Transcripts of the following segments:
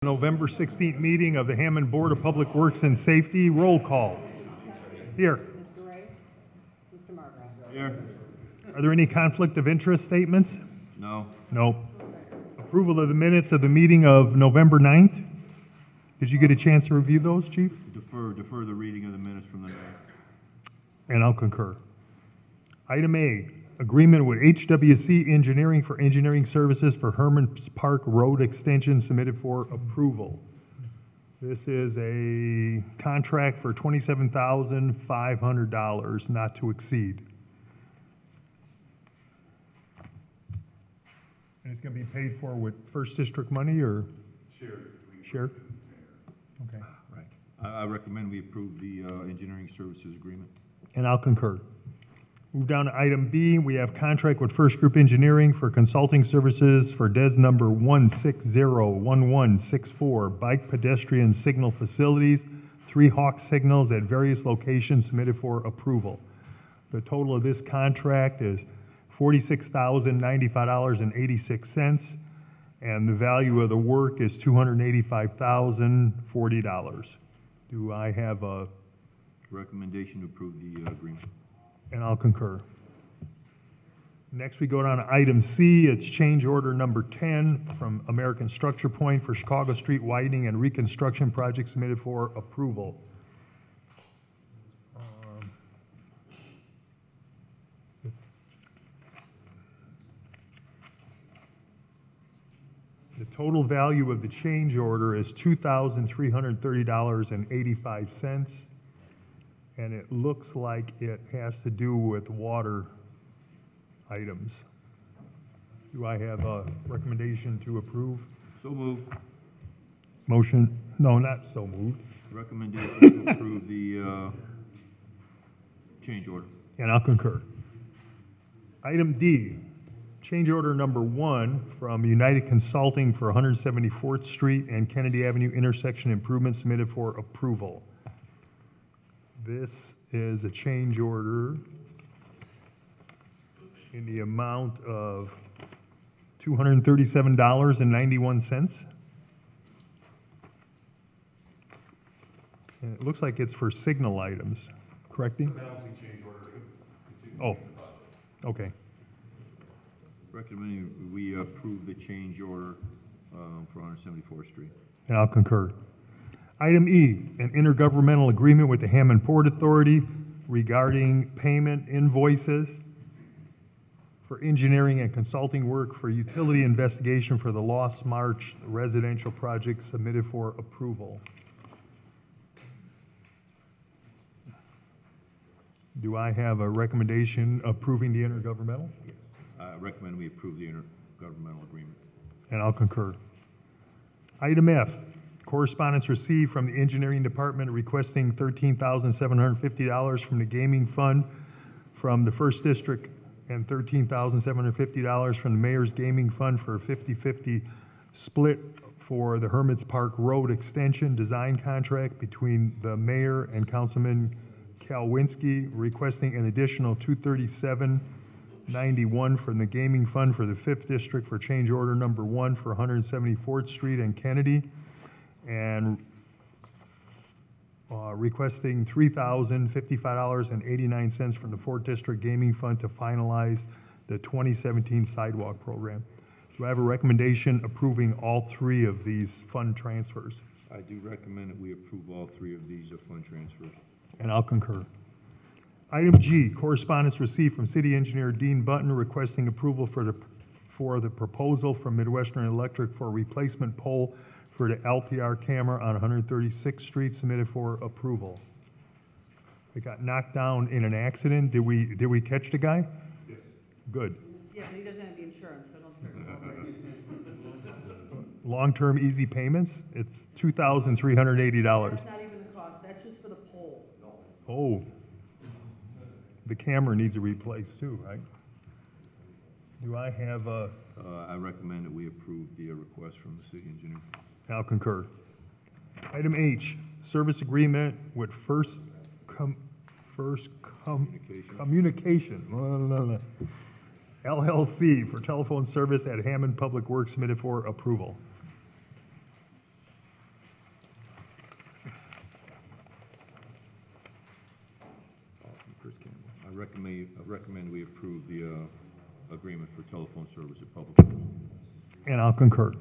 November 16th meeting of the Hammond Board of Public Works and Safety. Roll call. Here. Mr. Ray? Mr. Margaret? Here. Are there any conflict of interest statements? No. No. Approval of the minutes of the meeting of November 9th. Did you get a chance to review those, Chief? Defer the reading of the minutes from the night. And I'll concur. Item A, agreement with HWC Engineering for engineering services for Hammond Park Road extension submitted for approval. This is a contract for $27,500, not to exceed. And it's going to be paid for with First District money or? Share? Okay. Right. I recommend we approve the engineering services agreement. And I'll concur. Move down to item B. We have contract with First Group Engineering for consulting services for DES number 1601164, bike pedestrian signal facilities, 3 Hawk signals at various locations submitted for approval. The total of this contract is $46,095.86, and the value of the work is $285,040. Do I have a Recommendation to approve the agreement. And I'll concur. Next, we go down to item C. It's change order number 10 from American Structure Point for Chicago Street widening and reconstruction project submitted for approval. The total value of the change order is $2,330.85. And it looks like it has to do with water items. Do I have a recommendation to approve? So moved. Motion, no, not so moved. Recommendation to approve the change order. And I'll concur. Item D, change order number 1 from United Consulting for 174th Street and Kennedy Avenue intersection improvement submitted for approval. This is a change order in the amount of $237.91. And it looks like it's for signal items, correct? It's a balancing change order. Oh, okay. Recommending we approve the change order for 174th Street. And I'll concur. Item E, an intergovernmental agreement with the Hammond Port Authority regarding payment invoices for engineering and consulting work for utility investigation for the Lost March residential project submitted for approval. Do I have a recommendation approving the intergovernmental? Yes. I recommend we approve the intergovernmental agreement. And I'll concur. Item F, correspondence received from the engineering department requesting $13,750 from the gaming fund from the First District and $13,750 from the mayor's gaming fund for a 50-50 split for the Hermits Park Road extension design contract between the mayor and Councilman Kalwinski, requesting an additional $237.91 from the gaming fund for the 5th District for change order number 1 for 174th Street and Kennedy, and requesting $3,055.89 from the 4th District Gaming Fund to finalize the 2017 sidewalk program. Do I have a recommendation approving all 3 of these fund transfers? I do recommend that we approve all 3 of these fund transfers. And I'll concur. Item G, correspondence received from City Engineer Dean Button requesting approval for the proposal from Midwestern Electric for a replacement pole for the LPR camera on 136th Street submitted for approval. It got knocked down in an accident. Did we catch the guy? Yes. Good. Yeah, but he doesn't have the insurance, so don't stress over it. Long-term easy payments, it's $2,380. That's not even the cost, that's just for the pole. Oh. The camera needs to be replaced too, right? Do I have a... I recommend that we approve the request from the city engineer. I'll concur. Item H, service agreement with First Communication LLC for telephone service at Hammond Public Works submitted for approval. recommend we approve the agreement for telephone service at Public. And I'll concur.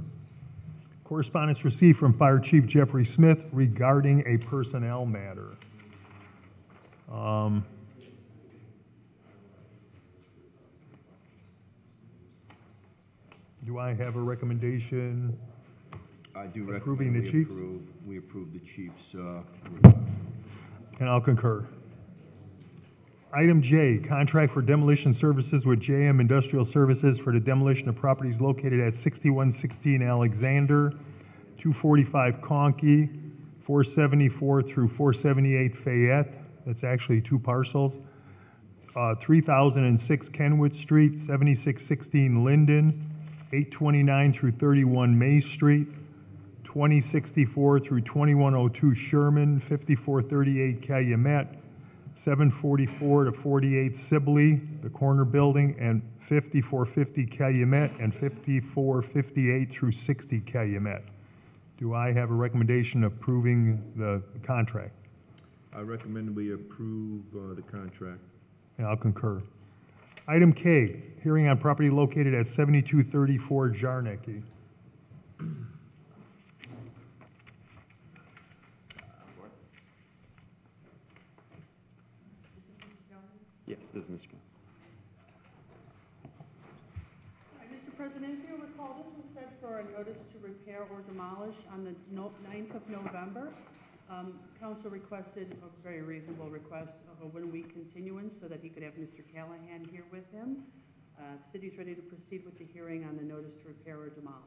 Correspondence received from Fire Chief Jeffrey Smith regarding a personnel matter. Do I have a recommendation? I do Approving recommend the chiefs? we approve the chief's request. And I'll concur. Item J, contract for demolition services with JM Industrial Services for the demolition of properties located at 6116 Alexander, 245 Conkey, 474 through 478 Fayette. That's actually two parcels. 3006 Kenwood Street, 7616 Linden, 829 through 31 May Street, 2064 through 2102 Sherman, 5438 Calumet, 744 to 48 Sibley, the corner building, and 5450 Calumet, and 5458 through 60 Calumet. Do I have a recommendation approving the contract? I recommend we approve the contract. And I'll concur. Item K, hearing on property located at 7234 Jarnecki. Yes, this is Mr. King. All right, Mr. President, if you recall, this was set for a notice to repair or demolish on the 9th of November. Council requested a very reasonable request of a 1-week continuance so that he could have Mr. Callahan here with him. City's ready to proceed with the hearing on the notice to repair or demolish.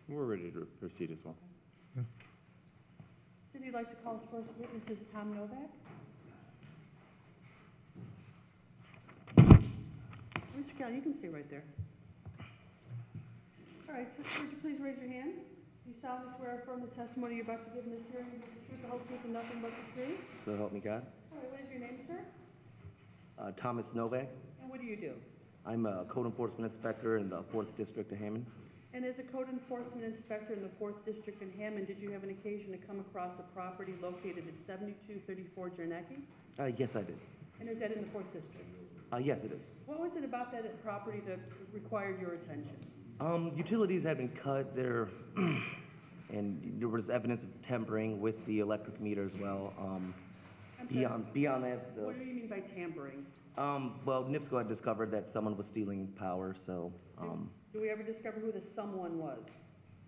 We're ready to proceed as well. City would like to call his first witness is Tom Novak. Mr. Callahan, you can stay right there. All right, would you please raise your hand? Do you solemnly swear or affirm the testimony you're about to give in this hearing is the truth, the whole truth, and nothing but the truth? So help me God. All right, what is your name, sir? Thomas Novak. And what do you do? I'm a code enforcement inspector in the 4th District of Hammond. And as a code enforcement inspector in the 4th District in Hammond, did you have an occasion to come across a property located at 7234 Jarnecki? Yes, I did. And is that in the 4th District? Yes, it is. What was it about that property that required your attention? Utilities had been cut there, and there was evidence of tampering with the electric meter as well. I'm sorry, Beyond that, what do you mean by tampering? well, NIPSCO had discovered that someone was stealing power, so, Do we ever discover who the someone was?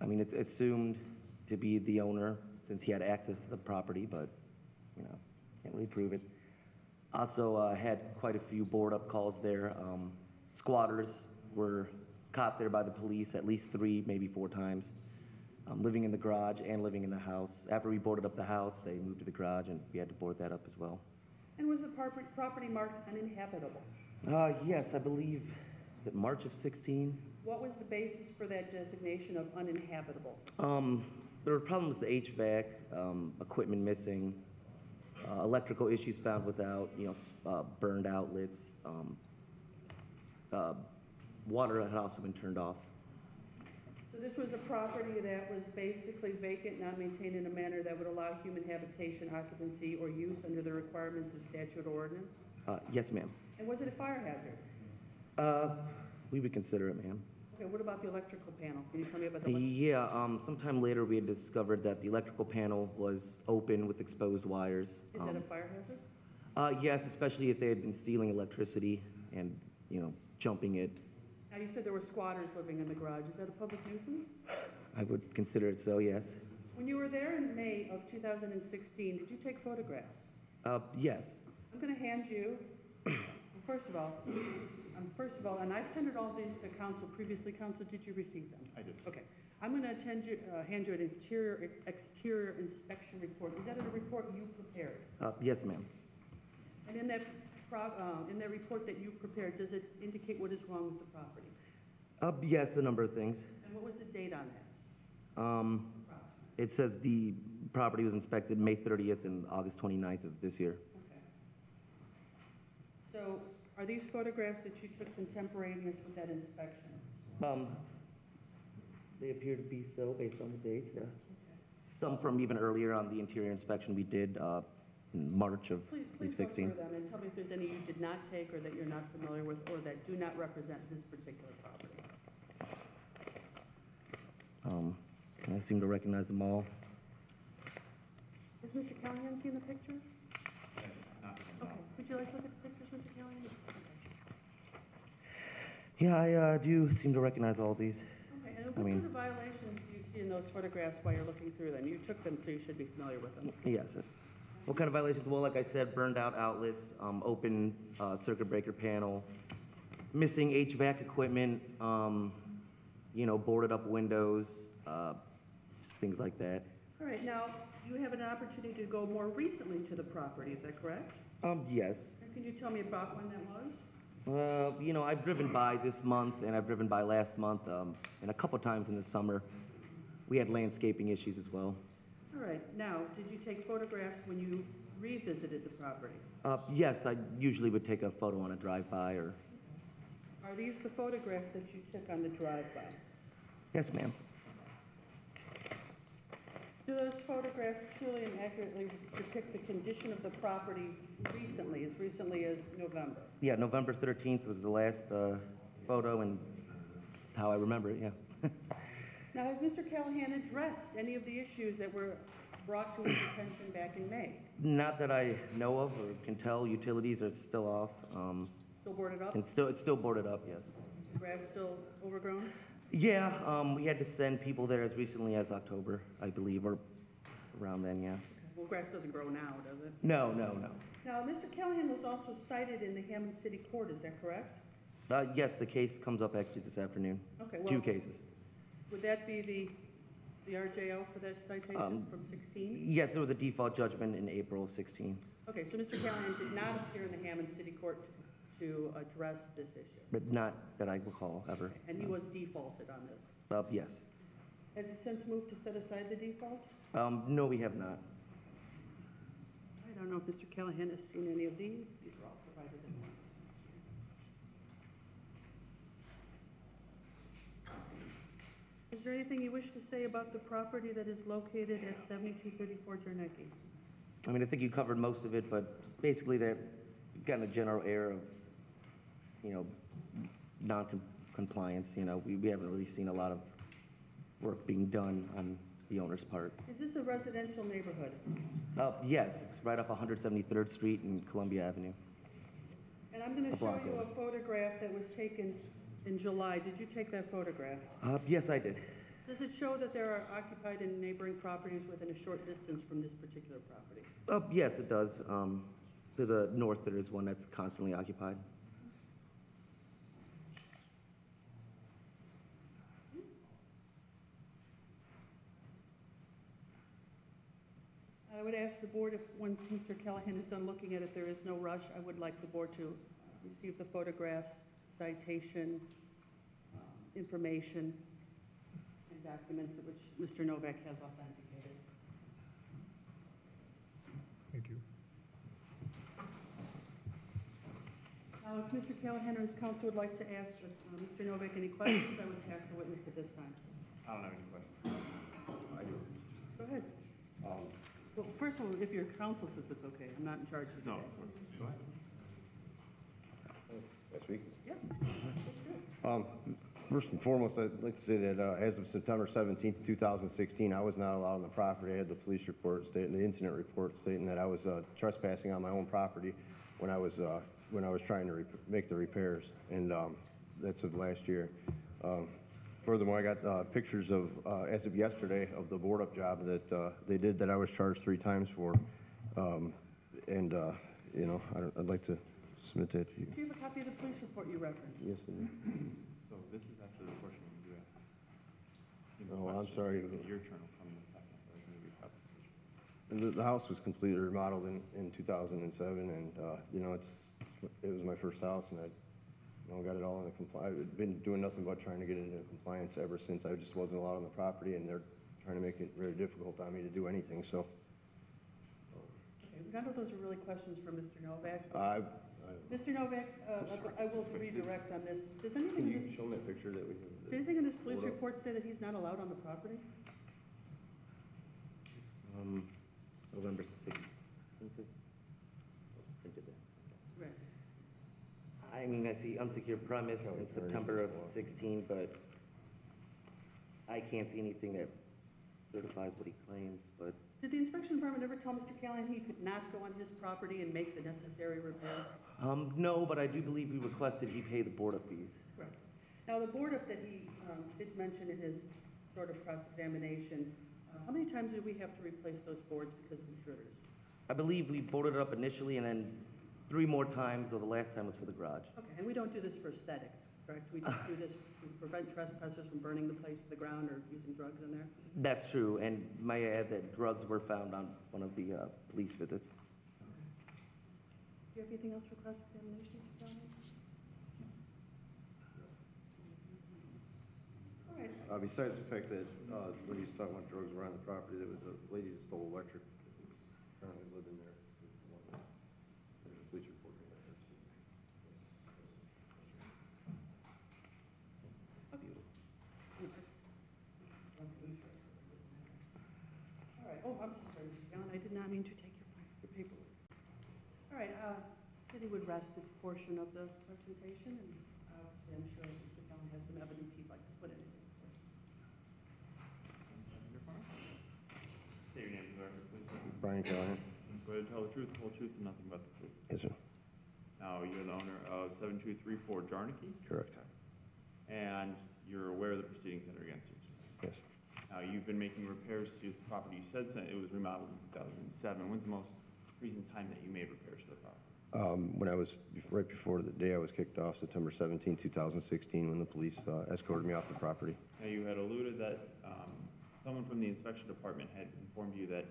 I mean, it's assumed to be the owner since he had access to the property, but, you know, can't really prove it. Also, had quite a few board-up calls there. Squatters were caught there by the police at least 3, maybe 4 times, living in the garage and living in the house. After we boarded up the house, they moved to the garage, and we had to board that up as well. And was the property marked uninhabitable? Yes, I believe that March of 16. What was the basis for that designation of uninhabitable? There were problems with the HVAC, equipment missing, electrical issues found without, burned outlets. Water had also been turned off. So this was a property that was basically vacant, not maintained in a manner that would allow human habitation, occupancy, or use under the requirements of statute or ordinance? Yes, ma'am. And was it a fire hazard? We would consider it, ma'am. Okay, what about the electrical panel? Can you tell me about the Yeah, sometime later we had discovered that the electrical panel was open with exposed wires. Is that a fire hazard? Yes, especially if they had been stealing electricity and, jumping it. Now, you said there were squatters living in the garage. Is that a public nuisance? I would consider it so, yes. When you were there in May of 2016, did you take photographs? Yes. I'm going to hand you, first of all, and I've tendered all these to council previously. Council, did you receive them? I did. Okay. I'm going to hand you an exterior inspection report. Is that a report you prepared? Yes, ma'am. And in that report that you prepared, does it indicate what is wrong with the property? Yes, a number of things. And what was the date on that? It says the property was inspected May 30th and August 29th of this year. Okay. So are these photographs that you took contemporaneous with that inspection? They appear to be so based on the date, yeah. Some from even earlier on the interior inspection we did in March of Please go 16. through them and tell me if there's any you did not take or that you're not familiar with or that do not represent this particular property. I seem to recognize them all. Has Mr. Callahan seen the pictures? Okay, would you like to look at the pictures, Mr. Callahan? Yeah, I do seem to recognize all these. Okay, and what I mean- sort of violations do you see in those photographs while you're looking through them? You took them, so you should be familiar with them. Yes. What kind of violations? Well, like I said, burned out outlets, open circuit breaker panel, missing HVAC equipment, boarded up windows, things like that. All right, now, you have an opportunity to go more recently to the property, is that correct? Yes. And can you tell me about when that was? I've driven by this month and I've driven by last month, and a couple times in the summer. We had landscaping issues as well. All right, now, did you take photographs when you revisited the property? Yes, I usually would take a photo on a drive-by or... Are these the photographs that you took on the drive-by? Yes, ma'am. Do those photographs truly and accurately depict the condition of the property as recently as November? Yeah, November 13th was the last photo, and how I remember it, yeah. Now, has Mr. Callahan addressed any of the issues that were brought to his attention back in May? Not that I know of or can tell. Utilities are still off. Still boarded up? And it's still boarded up, yes. Grass still overgrown? Yeah, we had to send people there as recently as October, I believe, or around then, yeah. Well, grass doesn't grow now, does it? No. Now, Mr. Callahan was also cited in the Hammond City Court, is that correct? Yes, the case comes up actually this afternoon. Okay, well, Two cases. would that be the RJO for that citation from 16? Yes, there was a default judgment in April of 16. Okay, so Mr. Callahan did not appear in the Hammond City Court to address this issue? But not that I recall, ever. And he was defaulted on this? Yes. Has he since moved to set aside the default? No, we have not. I don't know if Mr. Callahan has seen any of these. These are all provided in one. Is there anything you wish to say about the property that is located at 7234 Jernecke? I mean, I think you covered most of it, but basically that got a general air of, non-compliance. We haven't really seen a lot of work being done on the owner's part. Is this a residential neighborhood? Yes, it's right off 173rd Street and Columbia Avenue. And I'm going A to show block you over. a photograph that was taken in July. Did you take that photograph? Yes, I did. Does it show that there are occupied and neighboring properties within a short distance from this particular property? Yes, it does. To the north, there is one that's constantly occupied. I would ask the board if, once Mr. Callahan is done looking at it, there is no rush, I would like the board to receive the photographs, citation, information, and documents which Mr. Novak has authenticated. Thank you. Now, if Mr. Callahan or his counsel would like to ask Mr. Novak any questions, I would ask the witness at this time. I don't have any questions. I do. Go ahead. Well, first of all, if your counsel says it's okay, I'm not in charge of No, today. go ahead. Last week. Yeah. First and foremost, I'd like to say that as of September 17th, 2016, I was not allowed on the property. I had the police report stating, the incident report stating that I was trespassing on my own property when I was trying to make the repairs, and that's of last year. Furthermore, I got pictures of, as of yesterday, of the board-up job that they did that I was charged 3 times for, I'd like to submit that to you. Do you have a copy of the police report you referenced? Yes, I do. So this is after the portion you asked. Oh, I'm sorry. Your turn will come in a second, so there's going to be a application. And the house was completely remodeled in 2007, and, it was my first house, and I got it all in compliance. I've been doing nothing but trying to get it into compliance ever since. I just wasn't allowed on the property, and they're trying to make it very difficult on me to do anything, so. Okay, none of those are really questions for Mr. Novak. Mr. Mr. Novak, I will redirect on this. Does anything Can in you this, show me a picture that we have? does anything in this police report say that he's not allowed on the property? November 6th. the unsecured premise in September of 16, but I can't see anything that certifies what he claims, but Did the inspection department ever tell Mr. Callahan he could not go on his property and make the necessary repairs? no, but I do believe we requested he pay the board up fees. Correct. Now, the board up that he did mention in his sort of cross-examination, how many times did we have to replace those boards because of intruders? I believe we boarded it up initially and then 3 more times, though the last time was for the garage. Okay, and we don't do this for aesthetics, correct? We just do this to prevent trespassers from burning the place to the ground or using drugs in there? That's true, and may I add that drugs were found on one of the police visits. Do you have anything else for cross-examination, Mr. Callahan? All right. Besides the fact that, when he's talking about drugs around the property, there was a lady that stole electric, apparently lived in there. There's a police report in there. All right, oh, I'm sorry, Mr. Callahan, I did not mean to take your paperwork. All right, city would rest a portion of the presentation, and obviously, I'm sure Mr. Callahan has some evidence he'd like to put in. Say your name for the record, please. Brian Callahan? Go ahead and tell the truth, the whole truth, and nothing but the truth. Yes, sir. Now, you're the owner of 7234 Jarnicki, Correct. and you're aware of the proceedings that are against you. Yes. Now, you've been making repairs to the property. You said it was remodeled in 2007. When's the most recent time that you made repairs to the property? When I was, right before the day I was kicked off, September 17, 2016, when the police escorted me off the property. Now, you had alluded that someone from the inspection department had informed you that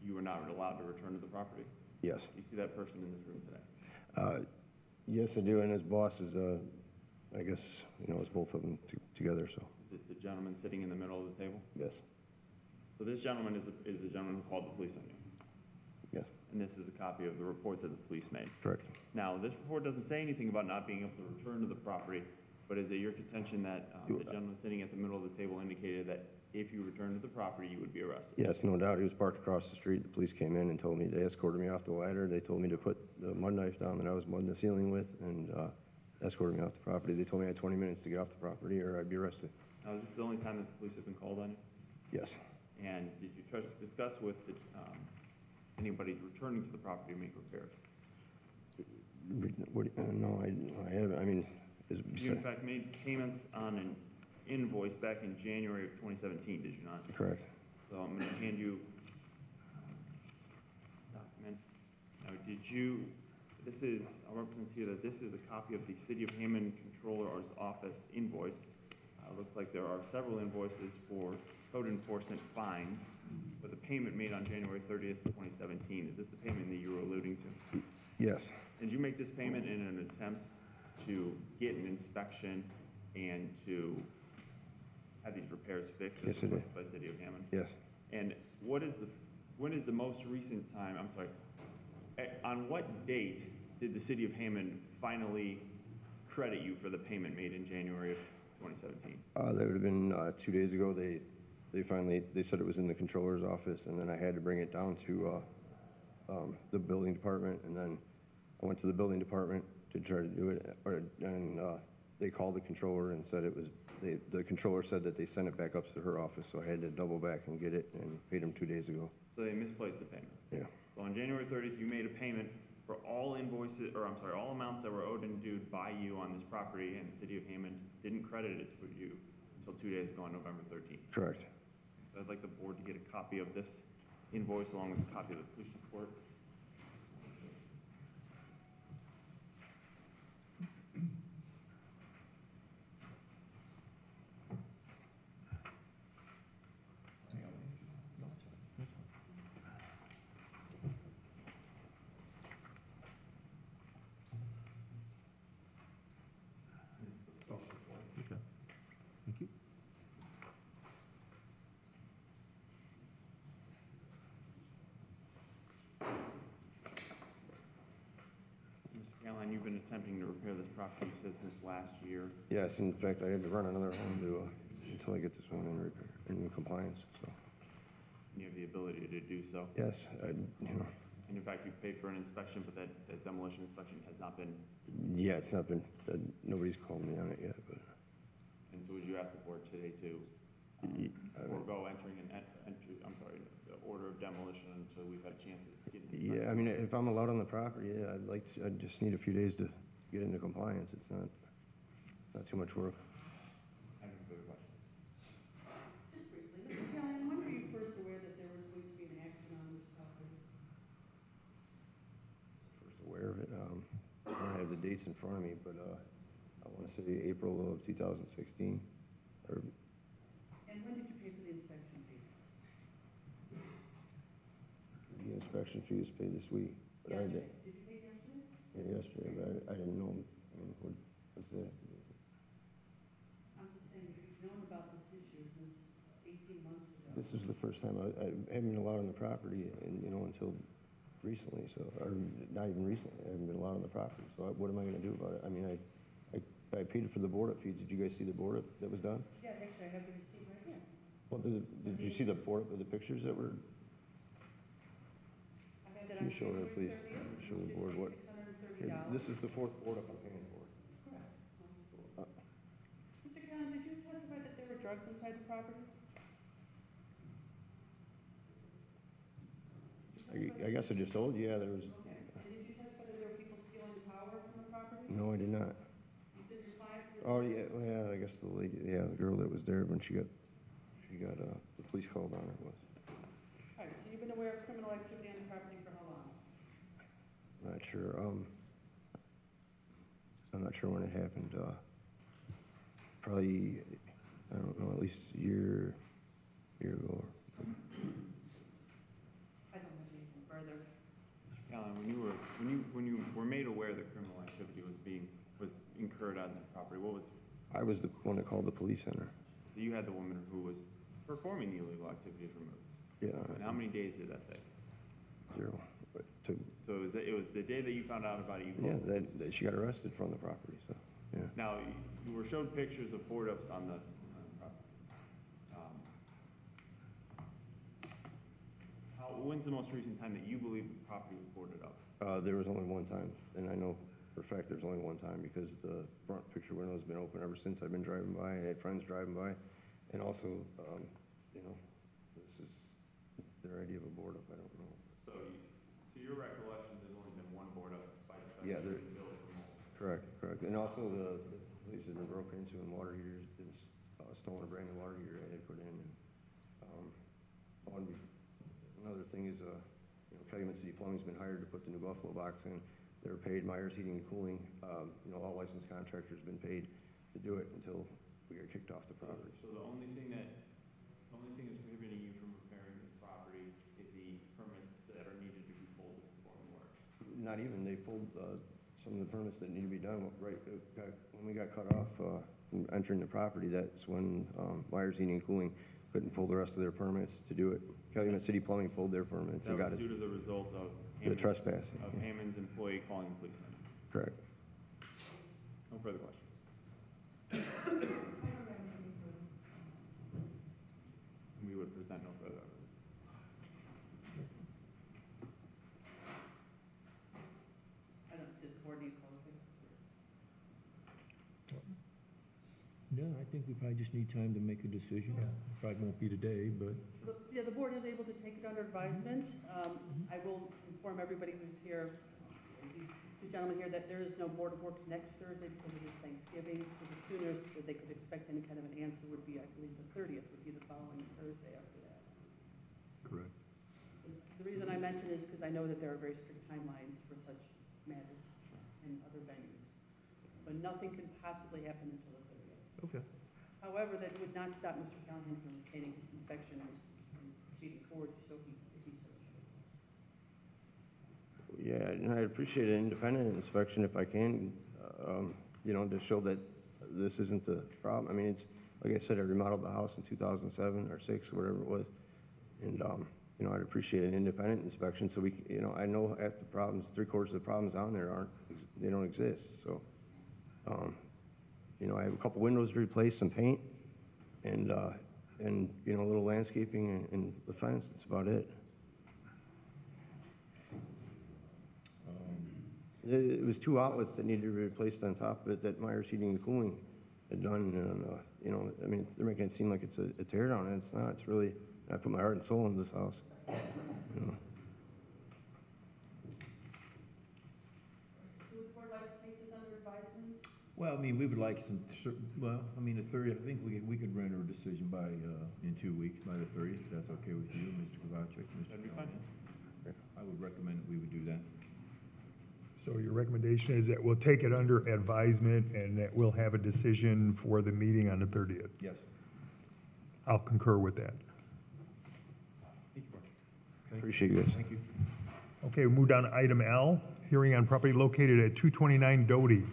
you were not allowed to return to the property. Yes. Do you see that person in this room today? Yes, I do, and his boss is, I guess, it's both of them together, so, Is it the gentleman sitting in the middle of the table? yes, So this gentleman is the gentleman who called the police on you, yes, and this is a copy of the report that the police made. correct. Now, this report doesn't say anything about not being able to return to the property, but is it your contention that the gentleman sitting at the middle of the table indicated that if you returned to the property, you would be arrested? Yes, no doubt, he was parked across the street, the police came in and told me, they escorted me off the ladder, they told me to put the mud knife down that I was mudding the ceiling with, and escorted me off the property. They told me I had 20 minutes to get off the property or I'd be arrested. Now, is this the only time that the police have been called on you? Yes. And did you try to discuss with anybody returning to the property to make repairs? No, I haven't, I mean, You in fact made payments on an invoice back in January of 2017, did you not? correct. So I'm going to hand you a document. Now, I'll represent to you that this is a copy of the City of Hammond Controller's Office invoice. Looks like there are several invoices for code enforcement fines with a payment made on January 30th, 2017. Is this the payment that you were alluding to? Yes, Did you make this payment in an attempt to get an inspection and to have these repairs fixed as Yes, I did. requested by City of Hammond? yes. And when is the most recent time, on what date did the City of Hammond finally credit you for the payment made in January of 2017? That would have been 2 days ago. They said it was in the controller's office, and then I had to bring it down to the building department, and then I went to the building department to try to do it, and they called the controller and said the controller said that they sent it back up to her office, so I had to double back and get it, and paid them 2 days ago. So they misplaced the payment. Yeah, So on January 30th, you made a payment for all all amounts that were owed and due by you on this property, and the City of Hammond didn't credit it to you until 2 days ago on November 13th. correct. So I'd like the board to get a copy of this invoice along with a copy of the police report. Okay. Thank you. Mr. Callahan, you've been attempting to repair this property, you said, since last year. Yes, in fact, I had to run another home until I get this one in compliance, so. You have the ability to do so. Yes, And in fact, you paid for an inspection, but that demolition inspection has not been, Yeah, it's not been, nobody's called me on it yet, but, and so would you ask the board today to forego entering the order of demolition until we've had a chance to get an yeah, I mean, if I'm allowed on the property, yeah, I just need a few days to get into compliance. It's not too much work. I have no further questions. Just briefly, Mr. Callahan, when were you first aware that there was going to be an action on this property? First aware of it, I don't have the dates in front of me, but, I want to say April of 2016, or And when did you pay for the inspection fee? the inspection fee was paid this week. But I Yesterday. did, Did you pay yesterday? yeah, yesterday, but I didn't know, I mean, what's that? I'm just saying, if you've known about this issue since 18 months ago. This is the first time I haven't been allowed on the property, and, until recently, so, or not even recently, I haven't been allowed on the property, so what am I gonna do about it? I mean, I paid for the board-up fees. Did you guys see the board-up that was done? Yeah, actually, I have the receipt right here. Well, did you see the board-up, the pictures that were, I had that can on you show her, please? February 30th. Show the board what, $630. here, this is the fourth board-up I'm paying for. Correct. Uh, Mr. Callahan, did you testify that there were drugs inside the property? I guess I just told you, yeah, there was, Okay. And did you testify that there were people stealing power from the property? no, I did not. You didn't apply for Oh, yeah, well, yeah, I guess the lady, yeah, the girl that was there when she got, the police called on her was. All right, so you've been aware of criminal activity on the property for how long? Not sure, I'm not sure when it happened, probably, I don't know, at least a year ago. I don't have anything further. Alan, when you were made aware that criminal activity was incurred on this property, what was, I was the one that called the police center. so you had the woman who was performing the illegal activities removed. Yeah, And how many days did that take? 0. But to, So it was the day that you found out about it, you yeah, called. that she got arrested from the property, so, yeah. Now, you were showed pictures of board-ups on the property. When's the most recent time that you believe the property was boarded up? There was only one time, and I know for a fact there's only one time, because the front picture window's been open ever since I've been driving by. I had friends driving by, and also, this is their idea of a board-up, I don't know. So, to your recollection, there's only been one board-up despite the fact Yeah, that there- the building was mold. Correct. And also the place has been broken into, and water heaters, stolen a brand new water heater I had put in, and, another thing is, Calumet City Plumbing's been hired to put the new Buffalo box in. They're paid, Myers Heating and Cooling, all licensed contractors have been paid to do it until we got kicked off the property. So the only thing that's prohibiting you from repairing this property is the permits that are needed to be pulled to perform the work. Not even, they pulled, some of the permits that need to be done, right, when we got cut off, from entering the property, that's when, Myers Heating and Cooling couldn't pull the rest of their permits to do it. Calumet City Plumbing pulled their permits That and got was it, due to the result of the trespassing. of Yeah. Hammond's employee calling the police. Correct. No further questions. We would present no further evidence. I don't, does the board need to call it? No, I think we probably just need time to make a decision. Probably won't be today, but Yeah, the board is able to take it under advisement. I will inform everybody who's here, these two gentlemen here, that there is no Board of Works next Thursday because it is Thanksgiving. So the soonest that they could expect any kind of an answer would be, I believe, the 30th would be the following Thursday after that. Correct. The reason I mention is because I know that there are very strict timelines for such matters in other venues. So nothing can possibly happen until the 30th. Okay. However, that would not stop Mr. Callahan from obtaining his inspection and proceeding forward, so he so should. Yeah, and I appreciate an independent inspection if I can, to show that this isn't the problem. I mean, it's, like I said, I remodeled the house in 2007 or 6, whatever it was. And, I'd appreciate an independent inspection so we, I know half the problems, 3/4 of the problems down there they don't exist. So, I have a couple windows to replace, some paint, and a little landscaping and the fence. That's about it. It was two outlets that needed to be replaced on top of it that Myers Heating and Cooling had done, and, you know, I mean, they're making it seem like it's a tear down, and it's not. It's really, I put my heart and soul into this house. You know. Would the board like to take this under advisement? Well, I mean, we would like some, well, I mean, the 30th, I think we could render a decision by, in 2 weeks, by the 30th, if that's okay with you, Mr. Kovacic, Mr. That'd be fine. Callahan. I would recommend that we would do that. So your recommendation is that we'll take it under advisement and that we'll have a decision for the meeting on the 30th? Yes. I'll concur with that. Thank you, Mark. Appreciate you guys. Thank you. Okay, we move down to item L, hearing on property located at 229 Doty.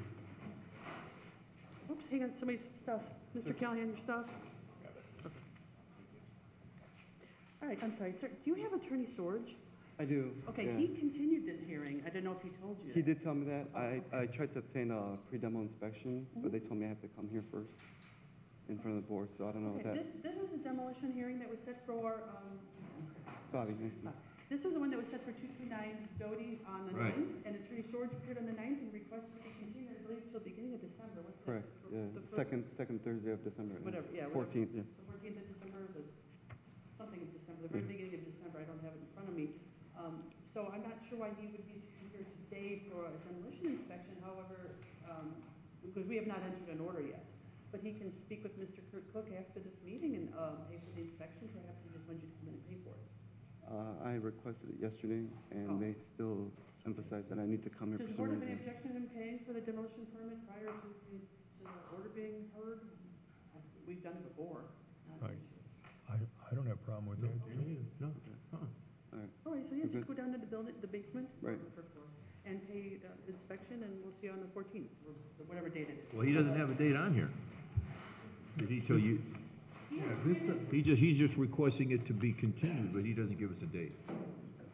Oops, hang on, somebody's stuff. Mr. Callahan, your stuff? All right, I'm sorry, sir, do you have attorney storage? I do. Okay, yeah. he continued this hearing. I don't know if he told you He that. did tell me that. I tried to obtain a pre-demo inspection, but they told me I have to come here first in front of the board, so I don't know what Okay, that. this was a demolition hearing that was set for, Bobby, nice to meet this was the one that was set for 229 Doty on the Right. 9th, and attorney storage appeared on the 9th and requested to continue, I believe, till the beginning of December. What's that? Correct, yeah. The first- Second Thursday of December. Whatever, yeah. whatever. 14th, yeah. The 14th of December, something of December, the very beginning of December, I don't have it in front of me. So I'm not sure why he would be here today for a demolition inspection, however, because we have not entered an order yet. But he can speak with Mr. Kurt Cook after this meeting and pay for the inspection, perhaps he just wants you to come in and pay for it. I requested it yesterday, and Oh. they still emphasize that I need to come here Does for the some board have any reason. objection in paying for the demolition permit prior to the order being heard? We've done it before. Not an Right. issue. I don't have a problem with that. No. All right, All right, so yeah, Okay. just go down to the building, the basement. or Right. the first floor, and pay the inspection, and we'll see you on the 14th, or whatever date it is. Well, he doesn't have a date on here. Did he tell you? Yeah, this, He's just requesting it to be continued, but he doesn't give us a date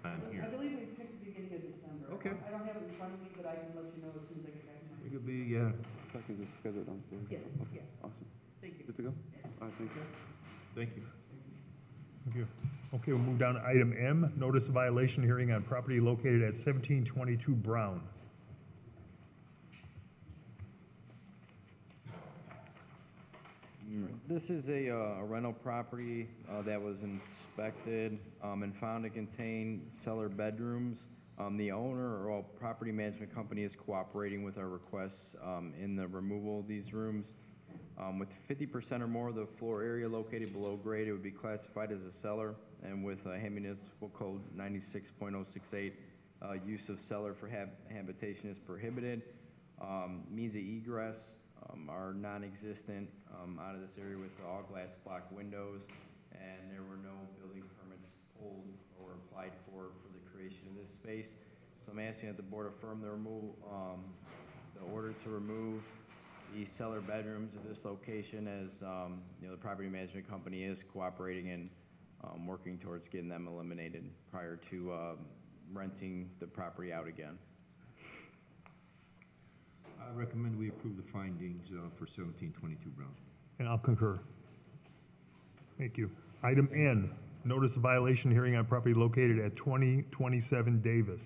on I here. believe we picked the beginning of December. Okay. I don't have it in front of me, but I can let you know as soon as I get back to my. It could be, yeah. so I can just schedule it downstairs. Yes, Okay, yes. awesome. Thank you. Good to go? All right, thank you. Thank you. thank you. Okay, we'll move down to item M, notice of violation hearing on property located at 1722 Brown. This is a rental property that was inspected and found to contain cellar bedrooms. The owner or property management company is cooperating with our requests in the removal of these rooms. With 50% or more of the floor area located below grade, it would be classified as a cellar, and with Hammond Municipal Code 96.068, use of cellar for habitation is prohibited. Means of egress are non-existent out of this area with all glass block windows, and there were no building permits pulled or applied for the creation of this space. So I'm asking that the board affirm the order to remove the cellar bedrooms at this location, as you know, the property management company is cooperating and working towards getting them eliminated prior to renting the property out again. I recommend we approve the findings for 1722 Brown. And I'll concur. Thank you. Item N, notice of violation hearing on property located at 2027 Davis.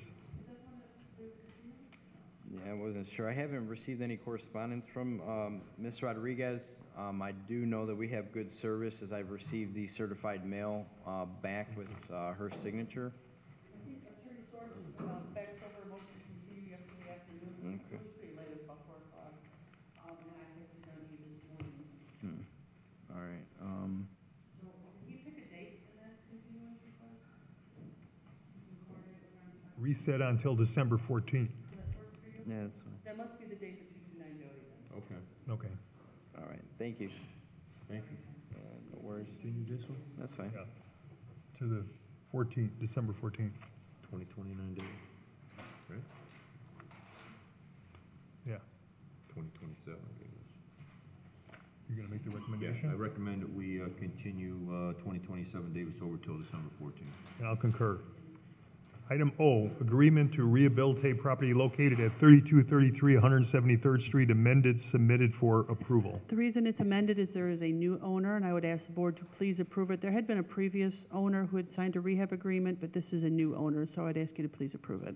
Yeah, I wasn't sure. I haven't received any correspondence from Ms. Rodriguez. I do know that we have good service, as I've received the certified mail back with her signature. Attorney Storch, back over a motion to continue yesterday afternoon. Okay. It was pretty late, about 4 o'clock. And I texted them to you this morning. All right. So, can you pick a date for that continuance request? Reset until December 14th. Does that work for you? Yeah, that's fine. That must be the date for 229 Doty then. Okay. Okay. All right. Thank you. Thank you. No worries. Continue this one? That's fine. Yeah. To the 14th, December 14th. 2029 days. Right? Yeah. 2027. You're gonna make the Yeah, recommendation? I recommend that we continue 2027 Davis over till December 14th. And I'll concur. Item O, agreement to rehabilitate property located at 3233 173rd Street, amended, submitted for approval. The reason it's amended is there is a new owner, and I would ask the board to please approve it. There had been a previous owner who had signed a rehab agreement, but this is a new owner, so I'd ask you to please approve it.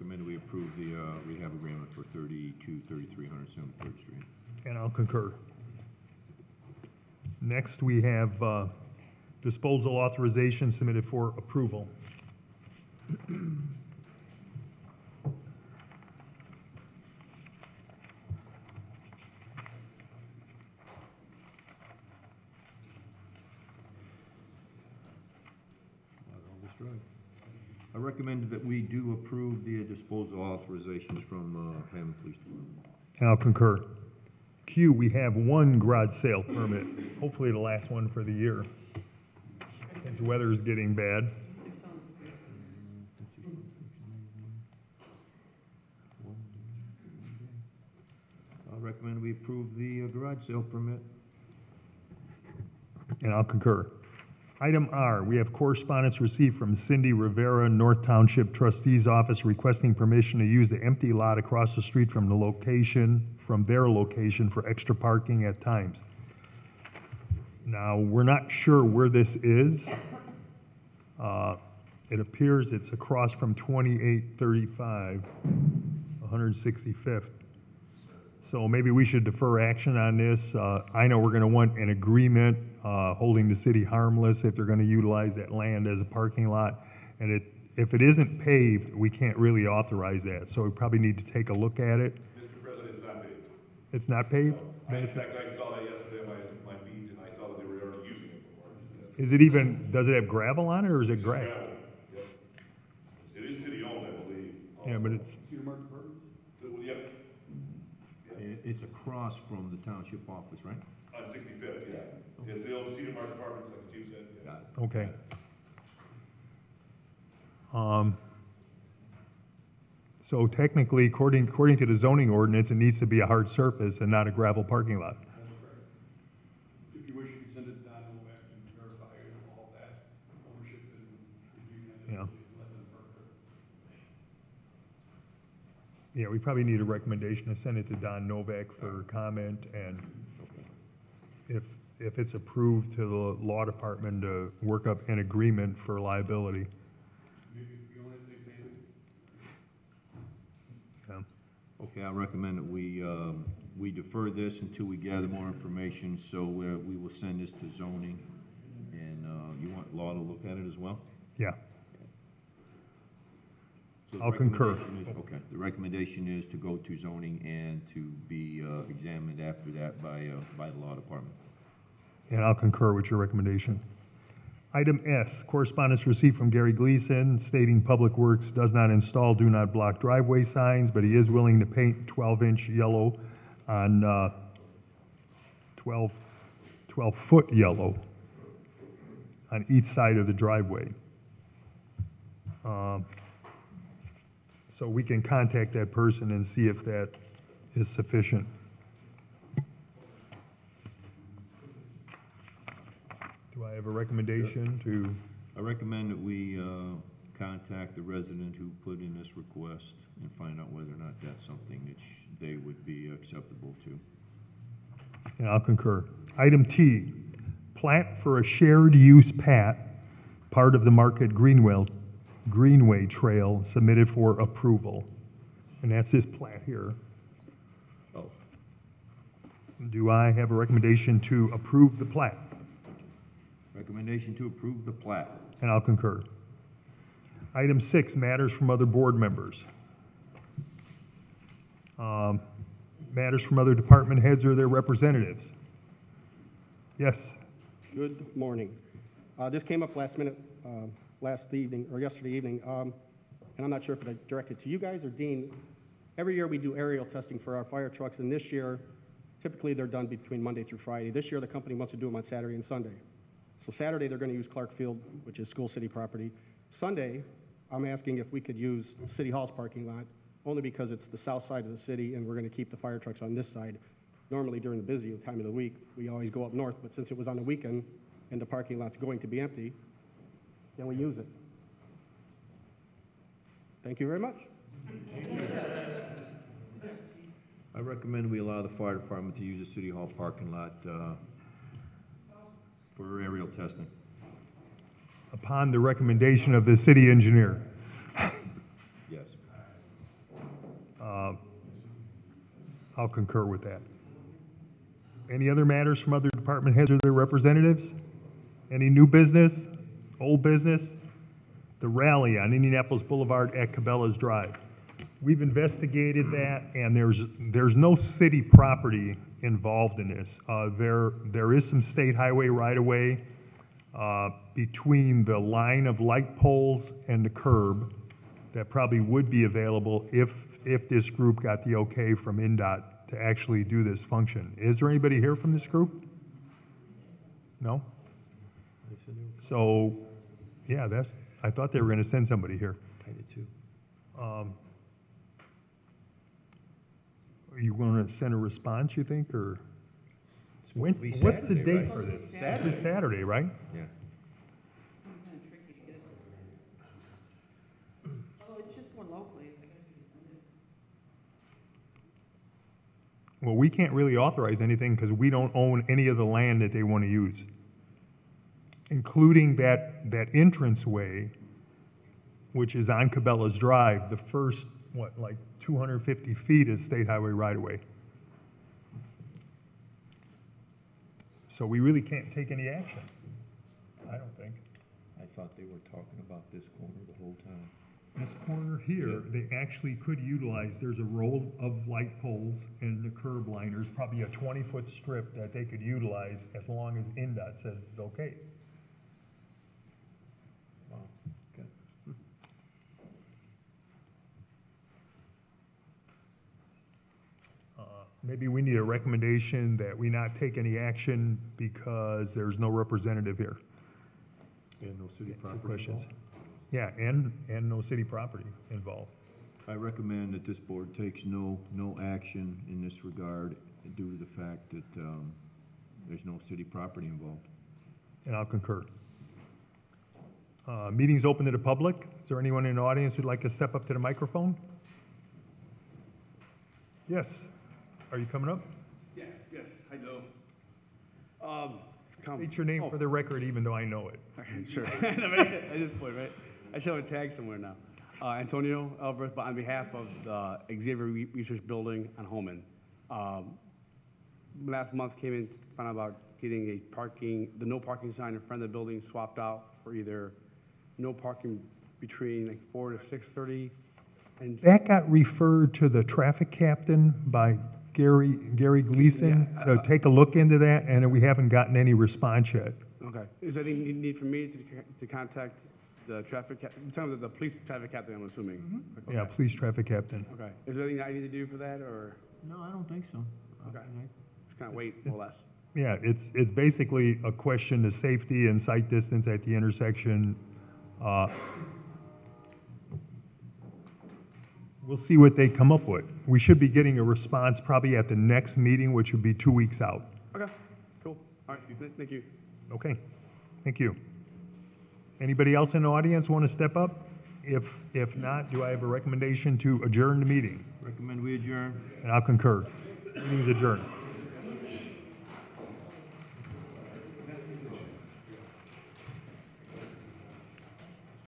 recommend we approve the rehab agreement for 3300 73rd Street. And I'll concur. Next, we have disposal authorization submitted for approval. I recommend that we do approve the disposal authorizations from Hammond Police Department. And I'll concur. Q, we have one garage sale permit, hopefully the last one for the year. As the weather is getting bad. I recommend we approve the garage sale permit. And I'll concur. Item R, we have correspondence received from Cindy Rivera, North Township Trustee's Office, requesting permission to use the empty lot across the street from their location for extra parking at times. Now, we're not sure where this is. It appears it's across from 2835, 165th. So maybe we should defer action on this. I know we're going to want an agreement holding the city harmless if they're going to utilize that land as a parking lot. And if it isn't paved, we can't really authorize that. So we probably need to take a look at it. Mr. President, it's not paved. It's not paved? In fact, I saw that yesterday on my beat, and I saw that they were already using it for parking. Is it even, does it have gravel on it, or is it It's grass? gravel. Yep. It is city-owned, I believe. Yeah, but it's, Yep, It's across from the township office, right? on 65th, yeah. It's the old Cedar Mark Apartments, like the chief said. Yeah. Got it. okay. So technically, according to the zoning ordinance, it needs to be a hard surface and not a gravel parking lot. If you wish, you can send it down and back and verify all that ownership and Yeah. Yeah, we probably need a recommendation to send it to Don Novak for comment, and if it's approved, to the law department to work up an agreement for liability. Yeah. Okay, I recommend that we defer this until we gather more information, so we will send this to zoning, and you want law to look at it as well? Yeah, So the I'll concur. recommendation is- Okay, the recommendation is to go to zoning and to be examined after that by the law department. and I'll concur with your recommendation. Item S, correspondence received from Gary Gleason stating Public Works does not install do not block driveway signs, but he is willing to paint 12-inch yellow on 12-foot yellow on each side of the driveway. So we can contact that person and see if that is sufficient. Do I have a recommendation to? I recommend that we contact the resident who put in this request and find out whether or not that's something that they would be acceptable to. And I'll concur. Item T, plat for a shared use part of the Market Greenway Trail submitted for approval. And that's this plat here. Oh. Do I have a recommendation to approve the plat? Recommendation to approve the plat. And I'll concur. Item 6, matters from other board members. Matters from other department heads or their representatives. Yes, Good morning. This came up last minute, last evening, or yesterday evening, and I'm not sure if I directed to you guys or Dean. Every year we do aerial testing for our fire trucks, and this year, typically they're done between Monday through Friday. This year, the company wants to do them on Saturday and Sunday. So Saturday, they're going to use Clark Field, which is school city property. Sunday, I'm asking if we could use City Hall's parking lot, only because it's the south side of the city, and we're going to keep the fire trucks on this side. Normally, during the busy time of the week, we always go up north, but since it was on the weekend and the parking lot's going to be empty, then we use it. Thank you very much. I recommend we allow the fire department to use the City Hall parking lot for aerial testing. upon the recommendation of the city engineer. Yes. I'll concur with that. Any other matters from other department heads or their representatives? Any new business, old business? The rally on Indianapolis Boulevard at Cabela's Drive. We've investigated that, and there's no city property involved in this. There is some state highway right-of-way between the line of light poles and the curb that probably would be available if this group got the okay from NDOT to actually do this function. Is there anybody here from this group? No? So, yeah, I thought they were gonna send somebody here. I did too. Are you gonna send a response, you think, or? supposed to be What's the Saturday, date right? for this? Saturday. It's Saturday, right? Yeah. Kind of tricky to get it. Although it's just one locally, I guess you can send it. Well, we can't really authorize anything because we don't own any of the land that they want to use, including that entranceway, which is on Cabela's Drive. The first, like 250 feet is state highway right-of-way. So we really can't take any action, I don't think. I thought they were talking about this corner the whole time. This corner here, they actually could utilize, there's a row of light poles and the curb line. There's probably a 20-foot strip that they could utilize as long as NDOT says it's okay. Wow, okay. Maybe we need a recommendation that we not take any action because there's no representative here. And no city Two property questions. involved? Yeah, and no city property involved. I recommend that this board takes no action in this regard due to the fact that, there's no city property involved. And I'll concur. Meeting's open to the public. Is there anyone in the audience who'd like to step up to the microphone? Yes. Are you coming up? Yes, I do. State your name for the record, even though I know it. Sure. At this point, right? I should have a tag somewhere now. Antonio Alvarez, but on behalf of the Xavier Research Building on Hammond. Last month came in, found out about getting the no parking sign in front of the building swapped out for either no parking between like 4 to 6:30. And That got referred to the traffic captain by Gary Gleason to take a look into that, and we haven't gotten any response yet. okay. Is there any need for me to contact the traffic in terms of the police traffic captain, I'm assuming? Mm-hmm. Yeah, Okay. police traffic captain. Okay. Is there anything I need to do for that, or No, I don't think so. Okay. just kind of wait, more or less? Yeah, it's basically a question of safety and sight distance at the intersection. We'll see what they come up with. We should be getting a response probably at the next meeting, which would be 2 weeks out. Okay, cool. All right, thank you. Okay, thank you. Anybody else in the audience want to step up? If not, do I have a recommendation to adjourn the meeting? Recommend we adjourn. And I'll concur. Meeting's adjourned.